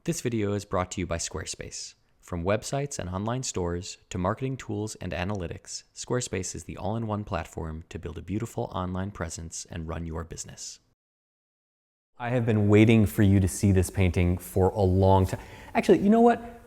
This video is brought to you by Squarespace. From websites and online stores to marketing tools and analytics, Squarespace is the all-in-one platform to build a beautiful online presence and run your business. I have been waiting for you to see this painting for a long time. Actually, you know what?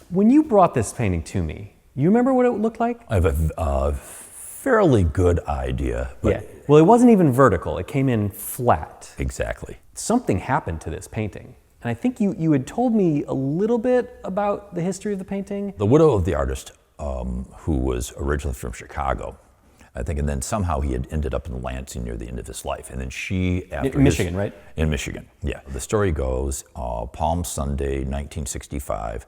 When you brought this painting to me, you remember what it looked like? I have a fairly good idea. But yeah. Well, it wasn't even vertical. It came in flat. Exactly. Something happened to this painting. And I think you had told me a little bit about the history of the painting. The widow of the artist, who was originally from Chicago, I think, and then somehow he had ended up in Lansing near the end of his life. And then she, after in Michigan, right? In Michigan, yeah. The story goes, Palm Sunday, 1965,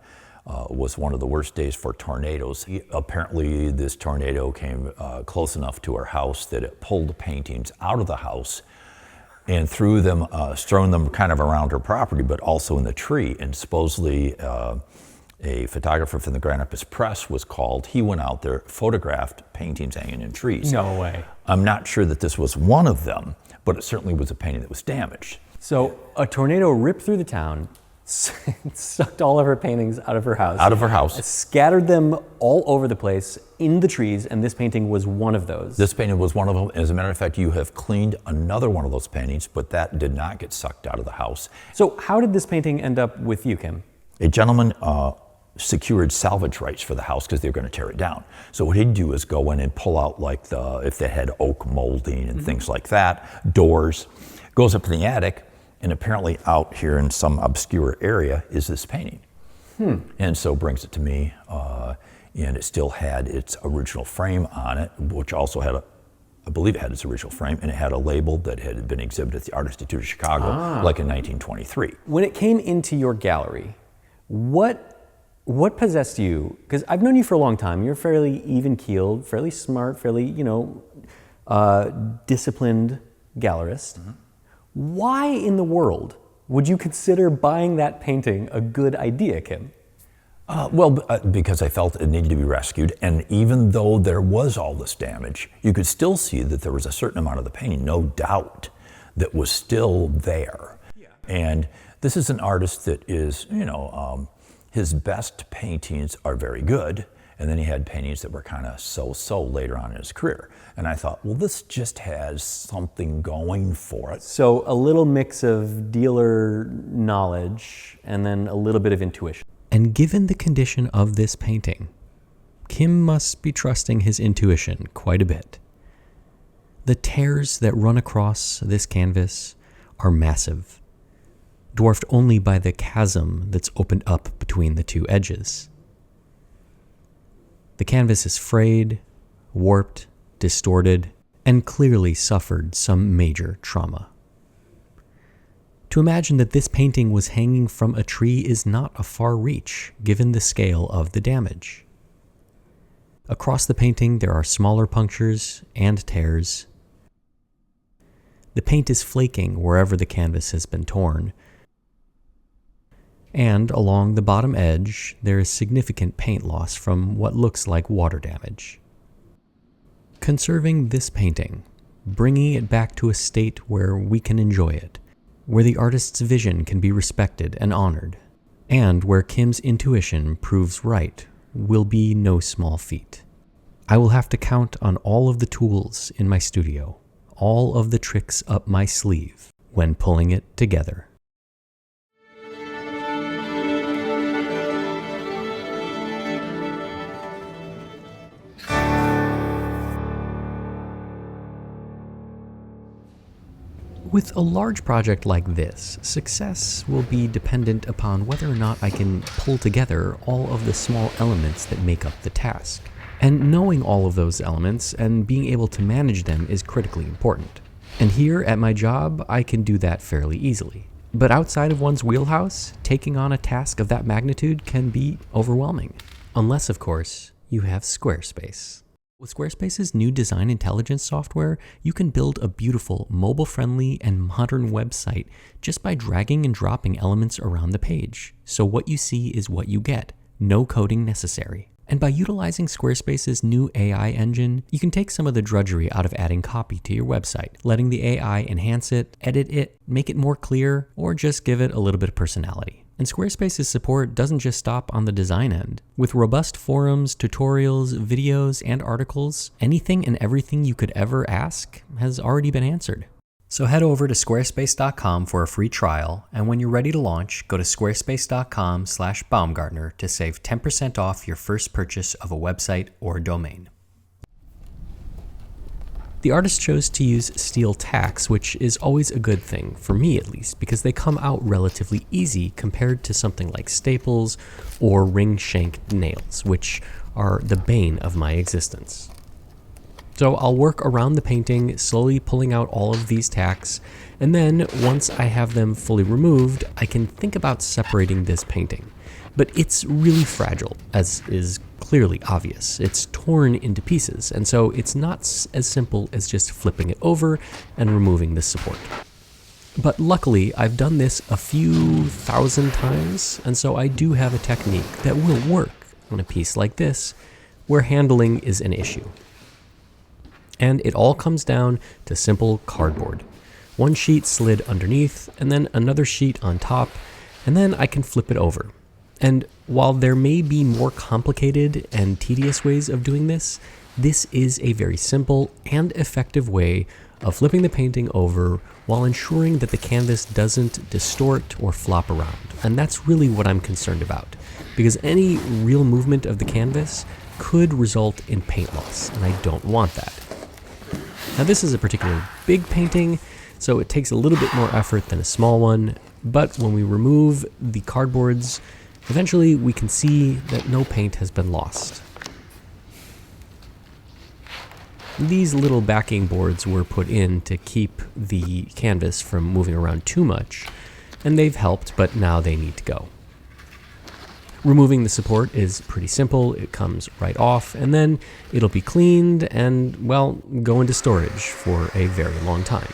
was one of the worst days for tornadoes. Apparently, this tornado came close enough to her house that it pulled paintings out of the house and threw them, strewn them kind of around her property, but also in the tree. And supposedly, a photographer from the Grand Rapids Press was called. He went out there, photographed paintings hanging in trees. No way. I'm not sure that this was one of them, but it certainly was a painting that was damaged. So a tornado ripped through the town, sucked all of her paintings out of her house. Out of her house. Scattered them all over the place in the trees, and this painting was one of those. This painting was one of them. As a matter of fact, you have cleaned another one of those paintings, but that did not get sucked out of the house. So how did this painting end up with you, Kim? A gentleman secured salvage rights for the house because they were going to tear it down. So what he'd do is go in and pull out, like, if they had oak molding and things like that, doors, goes up in the attic, and apparently out here in some obscure area is this painting. And so brings it to me, and it still had its original frame on it, which also had I believe it had its original frame, and it had a label that had been exhibited at the Art Institute of Chicago, like in 1923. When it came into your gallery, what possessed you? Because I've known you for a long time. You're fairly even-keeled, fairly smart, fairly, disciplined gallerist. Why in the world would you consider buying that painting a good idea, Kim? Because I felt it needed to be rescued, and even though there was all this damage, you could still see that there was a certain amount of the painting, no doubt, that was still there. Yeah. And this is an artist that is, his best paintings are very good, and then he had paintings that were kind of so-so later on in his career. And I thought, well, this just has something going for it. So a little mix of dealer knowledge and then a little bit of intuition. And given the condition of this painting, Kim must be trusting his intuition quite a bit. The tears that run across this canvas are massive, dwarfed only by the chasm that's opened up between the two edges. The canvas is frayed, warped, distorted, and clearly suffered some major trauma. To imagine that this painting was hanging from a tree is not a far reach, given the scale of the damage. Across the painting, there are smaller punctures and tears. The paint is flaking wherever the canvas has been torn, and along the bottom edge, there is significant paint loss from what looks like water damage. Conserving this painting, bringing it back to a state where we can enjoy it, where the artist's vision can be respected and honored, and where Kim's intuition proves right, will be no small feat. I will have to count on all of the tools in my studio, all of the tricks up my sleeve when pulling it together. With a large project like this, success will be dependent upon whether or not I can pull together all of the small elements that make up the task. And knowing all of those elements and being able to manage them is critically important. And here at my job, I can do that fairly easily. But outside of one's wheelhouse, taking on a task of that magnitude can be overwhelming. Unless, of course, you have Squarespace. With Squarespace's new design intelligence software, you can build a beautiful, mobile-friendly, and modern website just by dragging and dropping elements around the page. So what you see is what you get. No coding necessary. And by utilizing Squarespace's new AI engine, you can take some of the drudgery out of adding copy to your website, letting the AI enhance it, edit it, make it more clear, or just give it a little bit of personality. And Squarespace's support doesn't just stop on the design end. With robust forums, tutorials, videos, and articles, anything and everything you could ever ask has already been answered. So head over to squarespace.com for a free trial, and when you're ready to launch, go to squarespace.com/Baumgartner to save 10% off your first purchase of a website or domain. The artist chose to use steel tacks, which is always a good thing, for me at least, because they come out relatively easy compared to something like staples or ring-shanked nails, which are the bane of my existence. So I'll work around the painting, slowly pulling out all of these tacks, and then once I have them fully removed, I can think about separating this painting. But it's really fragile, as is clearly obvious. It's torn into pieces, and so it's not as simple as just flipping it over and removing the support. But luckily, I've done this a few thousand times, and so I do have a technique that will work on a piece like this, where handling is an issue. And it all comes down to simple cardboard. One sheet slid underneath, and then another sheet on top, and then I can flip it over. And while there may be more complicated and tedious ways of doing this, this is a very simple and effective way of flipping the painting over while ensuring that the canvas doesn't distort or flop around. And that's really what I'm concerned about, because any real movement of the canvas could result in paint loss, and I don't want that. Now this is a particularly big painting, so it takes a little bit more effort than a small one, but when we remove the cardboards, eventually we can see that no paint has been lost. These little backing boards were put in to keep the canvas from moving around too much, and they've helped, but now they need to go. Removing the support is pretty simple. It comes right off, and then it'll be cleaned and, well, go into storage for a very long time.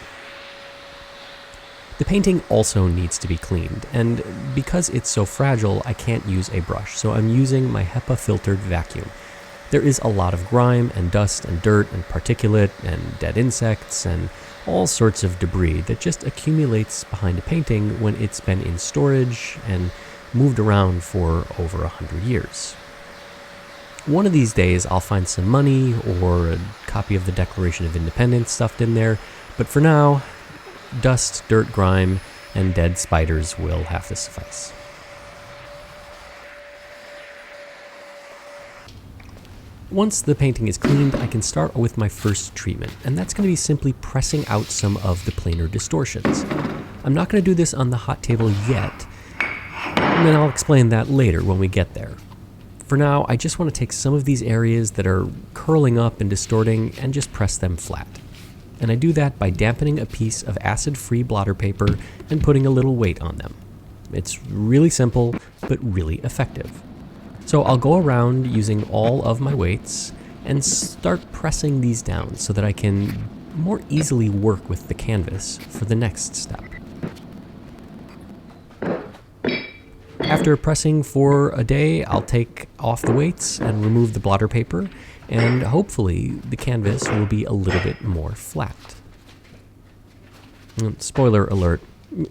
The painting also needs to be cleaned, and because it's so fragile, I can't use a brush, so I'm using my HEPA filtered vacuum. There is a lot of grime and dust and dirt and particulate and dead insects and all sorts of debris that just accumulates behind a painting when it's been in storage and moved around for over 100 years. One of these days I'll find some money or a copy of the Declaration of Independence stuffed in there, but for now, dust, dirt, grime, and dead spiders will have to suffice. Once the painting is cleaned, I can start with my first treatment, and that's going to be simply pressing out some of the planar distortions. I'm not going to do this on the hot table yet, and then I'll explain that later when we get there. For now, I just want to take some of these areas that are curling up and distorting and just press them flat. And I do that by dampening a piece of acid-free blotter paper and putting a little weight on them. It's really simple, but really effective. So I'll go around using all of my weights and start pressing these down so that I can more easily work with the canvas for the next step. After pressing for a day, I'll take off the weights and remove the blotter paper, and hopefully the canvas will be a little bit more flat. Spoiler alert,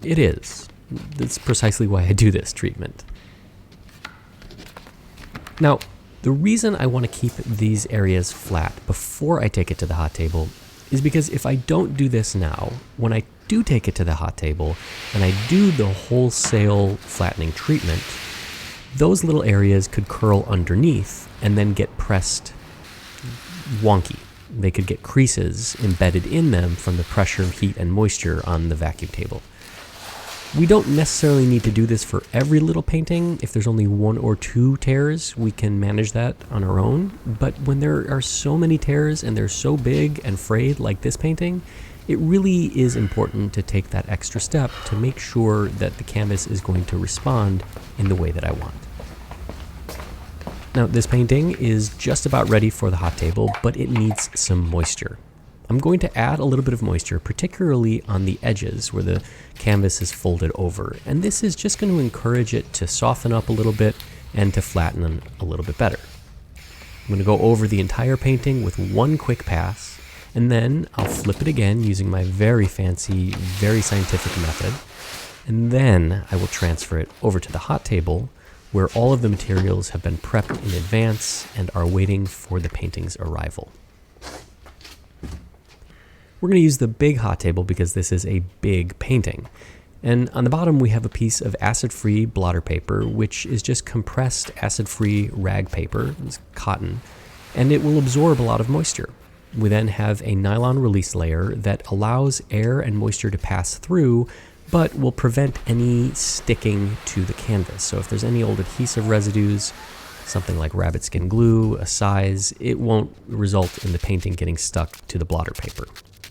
it is. That's precisely why I do this treatment. Now, the reason I want to keep these areas flat before I take it to the hot table is because if I don't do this now, when I do take it to the hot table and I do the wholesale flattening treatment, those little areas could curl underneath and then get pressed wonky. They could get creases embedded in them from the pressure, heat, and moisture on the vacuum table. We don't necessarily need to do this for every little painting. If there's only 1 or 2 tears, we can manage that on our own. But when there are so many tears and they're so big and frayed like this painting, it really is important to take that extra step to make sure that the canvas is going to respond in the way that I want. Now, this painting is just about ready for the hot table, but it needs some moisture. I'm going to add a little bit of moisture, particularly on the edges where the canvas is folded over. And this is just going to encourage it to soften up a little bit and to flatten a little bit better. I'm going to go over the entire painting with one quick pass, and then I'll flip it again using my very fancy, very scientific method, and then I will transfer it over to the hot table where all of the materials have been prepped in advance and are waiting for the painting's arrival. We're going to use the big hot table because this is a big painting. And on the bottom we have a piece of acid-free blotter paper, which is just compressed acid-free rag paper, it's cotton, and it will absorb a lot of moisture. We then have a nylon release layer that allows air and moisture to pass through, but will prevent any sticking to the canvas. So if there's any old adhesive residues, something like rabbit skin glue, a size, it won't result in the painting getting stuck to the blotter paper.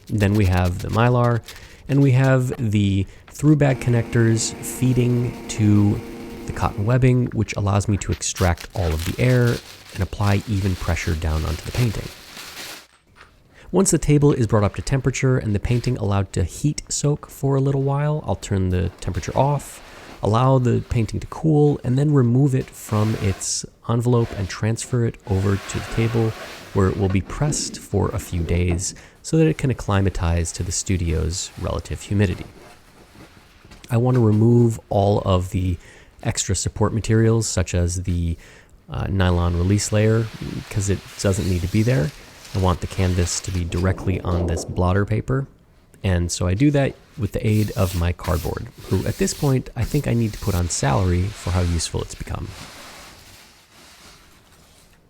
Then we have the mylar, and we have the through bag connectors feeding to the cotton webbing, which allows me to extract all of the air and apply even pressure down onto the painting. Once the table is brought up to temperature and the painting allowed to heat soak for a little while, I'll turn the temperature off, allow the painting to cool, and then remove it from its envelope and transfer it over to the table where it will be pressed for a few days so that it can acclimatize to the studio's relative humidity. I want to remove all of the extra support materials such as the nylon release layer because it doesn't need to be there. I want the canvas to be directly on this blotter paper, and so I do that with the aid of my cardboard, who at this point I think I need to put on salary for how useful it's become.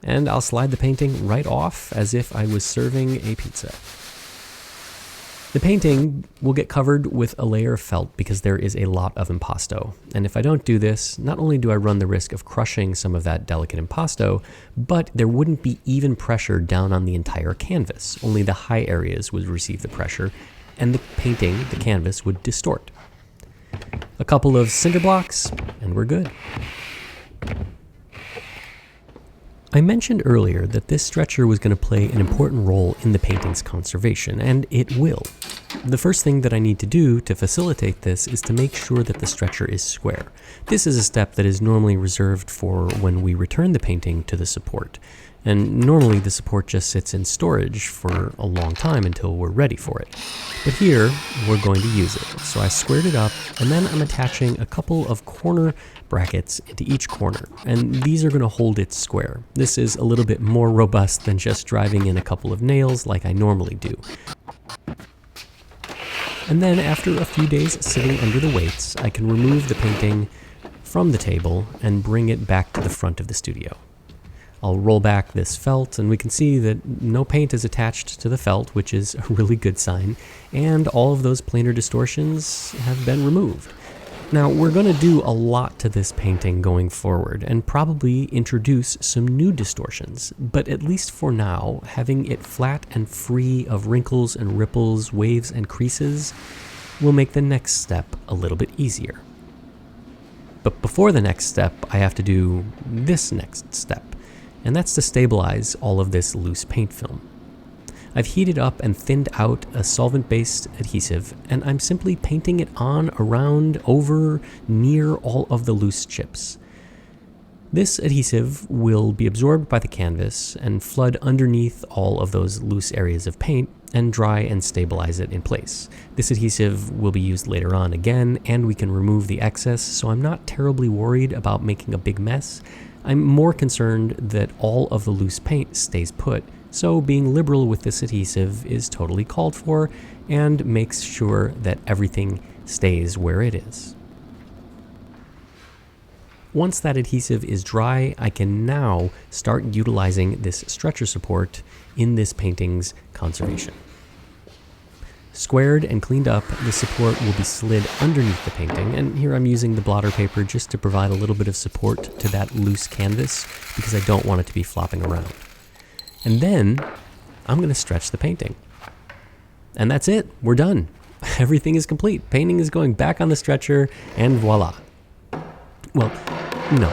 And I'll slide the painting right off as if I was serving a pizza. The painting will get covered with a layer of felt because there is a lot of impasto. And if I don't do this, not only do I run the risk of crushing some of that delicate impasto, but there wouldn't be even pressure down on the entire canvas. Only the high areas would receive the pressure, and the painting, the canvas, would distort. A couple of cinder blocks, and we're good. I mentioned earlier that this stretcher was going to play an important role in the painting's conservation, and it will. The first thing that I need to do to facilitate this is to make sure that the stretcher is square. This is a step that is normally reserved for when we return the painting to the support, and normally the support just sits in storage for a long time until we're ready for it. But here, we're going to use it. So I squared it up, and then I'm attaching a couple of corner brackets into each corner, and these are going to hold it square. This is a little bit more robust than just driving in a couple of nails like I normally do. And then after a few days sitting under the weights, I can remove the painting from the table and bring it back to the front of the studio. I'll roll back this felt, and we can see that no paint is attached to the felt, which is a really good sign, and all of those planar distortions have been removed. Now, we're going to do a lot to this painting going forward, and probably introduce some new distortions, but at least for now, having it flat and free of wrinkles and ripples, waves and creases will make the next step a little bit easier. But before the next step, I have to do this next step, and that's to stabilize all of this loose paint film. I've heated up and thinned out a solvent-based adhesive, and I'm simply painting it on, around, over, near all of the loose chips. This adhesive will be absorbed by the canvas and flood underneath all of those loose areas of paint and dry and stabilize it in place. This adhesive will be used later on again, and we can remove the excess, so I'm not terribly worried about making a big mess. I'm more concerned that all of the loose paint stays put, so being liberal with this adhesive is totally called for and makes sure that everything stays where it is. Once that adhesive is dry, I can now start utilizing this stretcher support in this painting's conservation. Squared and cleaned up, the support will be slid underneath the painting, and here I'm using the blotter paper just to provide a little bit of support to that loose canvas because I don't want it to be flopping around. And then I'm going to stretch the painting. And that's it. We're done. Everything is complete. Painting is going back on the stretcher, and voila. Well, no,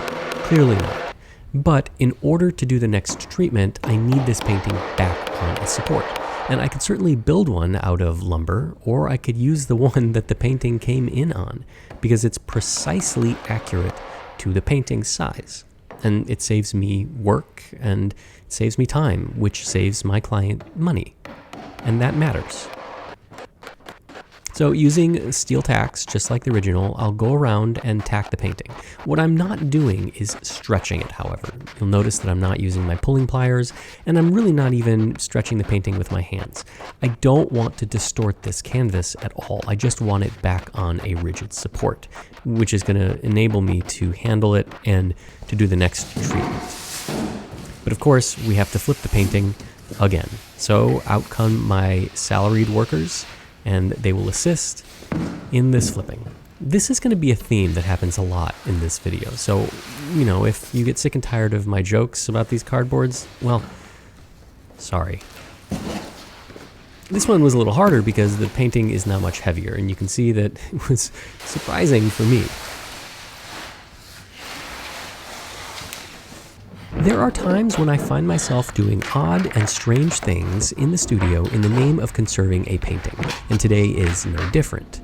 clearly not. But in order to do the next treatment, I need this painting back on a support. And I could certainly build one out of lumber, or I could use the one that the painting came in on, because it's precisely accurate to the painting's size. And it saves me work, and It saves me time, which saves my client money. And that matters. So using steel tacks, just like the original, I'll go around and tack the painting. What I'm not doing is stretching it, however. You'll notice that I'm not using my pulling pliers, and I'm really not even stretching the painting with my hands. I don't want to distort this canvas at all. I just want it back on a rigid support, which is going to enable me to handle it and to do the next treatment. But of course, we have to flip the painting again. So out come my salaried workers, and they will assist in this flipping. This is going to be a theme that happens a lot in this video. So, if you get sick and tired of my jokes about these cardboards, well, sorry. This one was a little harder because the painting is now much heavier, and you can see that it was surprising for me. There are times when I find myself doing odd and strange things in the studio in the name of conserving a painting, and today is no different.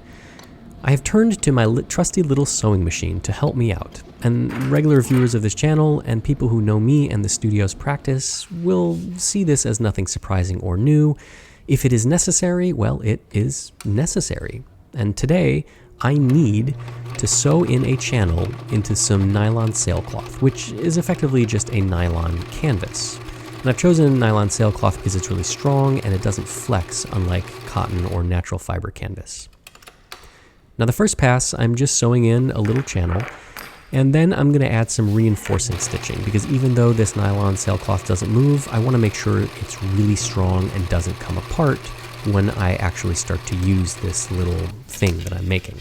I have turned to my trusty little sewing machine to help me out, and regular viewers of this channel and people who know me and the studio's practice will see this as nothing surprising or new. If it is necessary, well, it is necessary. And today, I need to sew in a channel into some nylon sailcloth, which is effectively just a nylon canvas. And I've chosen nylon sailcloth because it's really strong and it doesn't flex, unlike cotton or natural fiber canvas. Now the first pass, I'm just sewing in a little channel, and then I'm going to add some reinforcing stitching, because even though this nylon sailcloth doesn't move, I want to make sure it's really strong and doesn't come apart when I actually start to use this little thing that I'm making.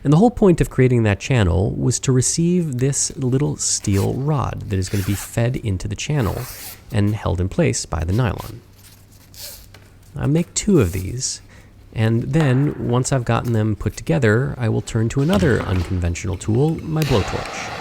And the whole point of creating that channel was to receive this little steel rod that is going to be fed into the channel and held in place by the nylon. I make 2 of these, and then once I've gotten them put together, I will turn to another unconventional tool, my blowtorch.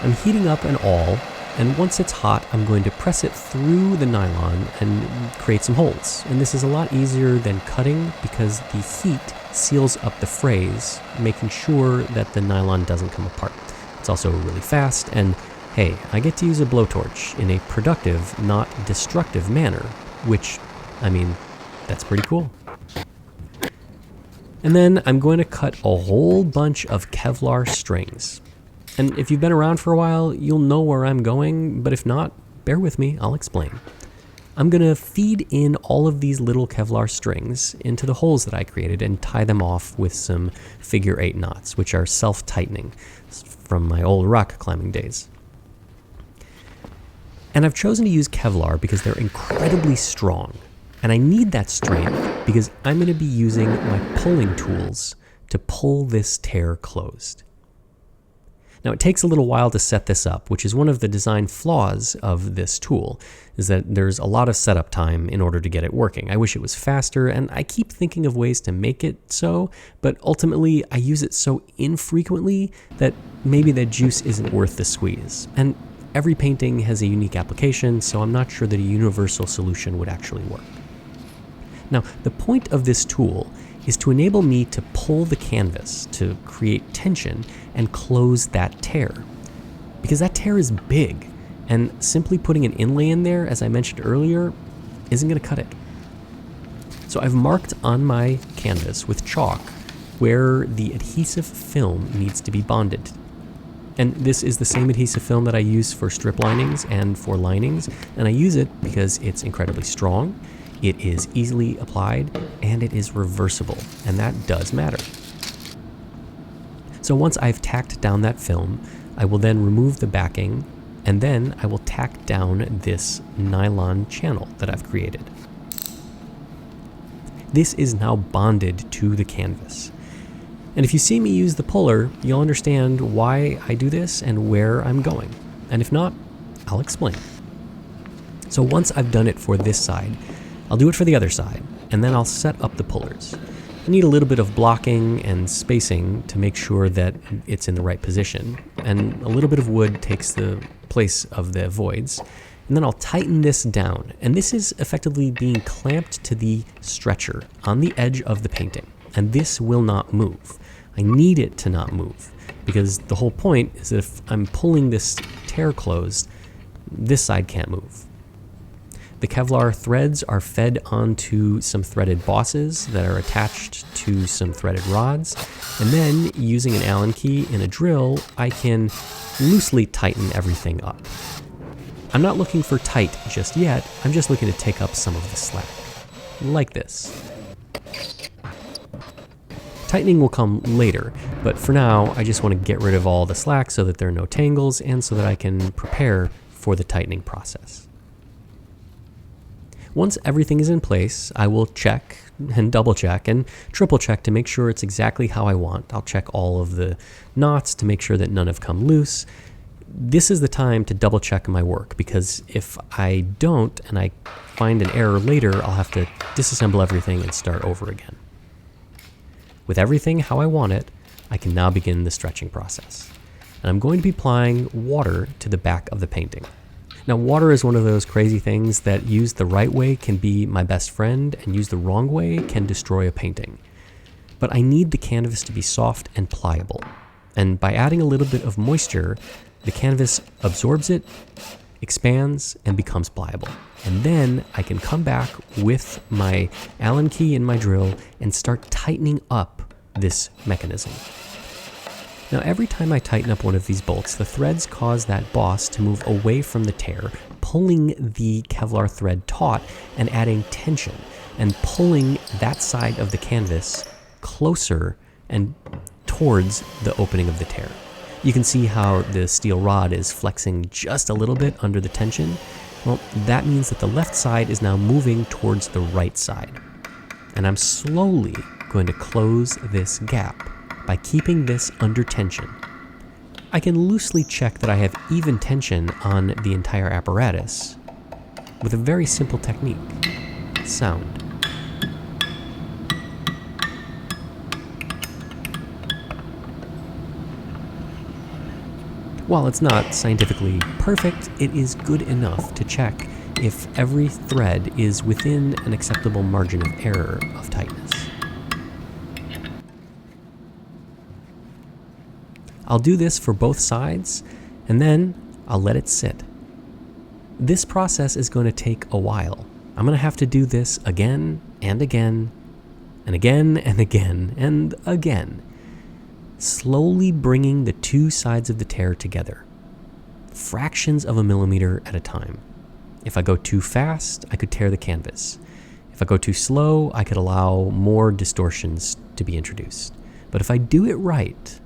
I'm heating up an awl, and once it's hot, I'm going to press it through the nylon and create some holes. And this is a lot easier than cutting because the heat seals up the frays, making sure that the nylon doesn't come apart. It's also really fast, and hey, I get to use a blowtorch in a productive, not destructive manner, which, that's pretty cool. And then I'm going to cut a whole bunch of Kevlar strings. And if you've been around for a while, you'll know where I'm going, but if not, bear with me, I'll explain. I'm going to feed in all of these little Kevlar strings into the holes that I created and tie them off with some figure-8 knots, which are self-tightening from my old rock climbing days. And I've chosen to use Kevlar because they're incredibly strong. And I need that strength because I'm going to be using my pulling tools to pull this tear closed. Now it takes a little while to set this up, which is one of the design flaws of this tool, is that there's a lot of setup time in order to get it working. I wish it was faster, and I keep thinking of ways to make it so, but ultimately I use it so infrequently that maybe the juice isn't worth the squeeze. And every painting has a unique application, so I'm not sure that a universal solution would actually work. Now, the point of this tool is to enable me to pull the canvas to create tension and close that tear. Because that tear is big, and simply putting an inlay in there, as I mentioned earlier, isn't going to cut it. So I've marked on my canvas with chalk where the adhesive film needs to be bonded. And this is the same adhesive film that I use for strip linings and for linings, and I use it because it's incredibly strong, it is easily applied, and it is reversible, and that does matter. So once I've tacked down that film, I will then remove the backing, and then I will tack down this nylon channel that I've created. This is now bonded to the canvas. And if you see me use the puller, you'll understand why I do this and where I'm going. And if not, I'll explain. So once I've done it for this side, I'll do it for the other side, and then I'll set up the pullers. I need a little bit of blocking and spacing to make sure that it's in the right position, and a little bit of wood takes the place of the voids. And then I'll tighten this down, and this is effectively being clamped to the stretcher on the edge of the painting, and this will not move. I need it to not move, because the whole point is that if I'm pulling this tear closed, this side can't move. The Kevlar threads are fed onto some threaded bosses that are attached to some threaded rods, and then using an Allen key and a drill, I can loosely tighten everything up. I'm not looking for tight just yet, I'm just looking to take up some of the slack, like this. Tightening will come later, but for now, I just want to get rid of all the slack so that there are no tangles and so that I can prepare for the tightening process. Once everything is in place, I will check and double check and triple check to make sure it's exactly how I want. I'll check all of the knots to make sure that none have come loose. This is the time to double check my work, because if I don't and I find an error later, I'll have to disassemble everything and start over again. With everything how I want it, I can now begin the stretching process. And I'm going to be applying water to the back of the painting. Now, water is one of those crazy things that used the right way can be my best friend and used the wrong way can destroy a painting. But I need the canvas to be soft and pliable. And by adding a little bit of moisture, the canvas absorbs it, expands, and becomes pliable. And then I can come back with my Allen key and my drill and start tightening up this mechanism. Now, every time I tighten up one of these bolts, the threads cause that boss to move away from the tear, pulling the Kevlar thread taut and adding tension, and pulling that side of the canvas closer and towards the opening of the tear. You can see how the steel rod is flexing just a little bit under the tension. Well, that means that the left side is now moving towards the right side. And I'm slowly going to close this gap by keeping this under tension. I can loosely check that I have even tension on the entire apparatus with a very simple technique: sound. While it's not scientifically perfect, it is good enough to check if every thread is within an acceptable margin of error of tightness. I'll do this for both sides, and then I'll let it sit. This process is going to take a while. I'm going to have to do this again and again, and again and again and again, slowly bringing the two sides of the tear together, fractions of a millimeter at a time. If I go too fast, I could tear the canvas. If I go too slow, I could allow more distortions to be introduced. But if I do it right,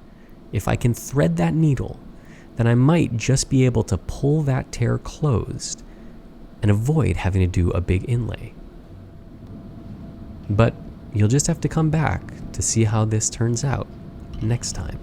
if I can thread that needle, then I might just be able to pull that tear closed and avoid having to do a big inlay. But you'll just have to come back to see how this turns out next time.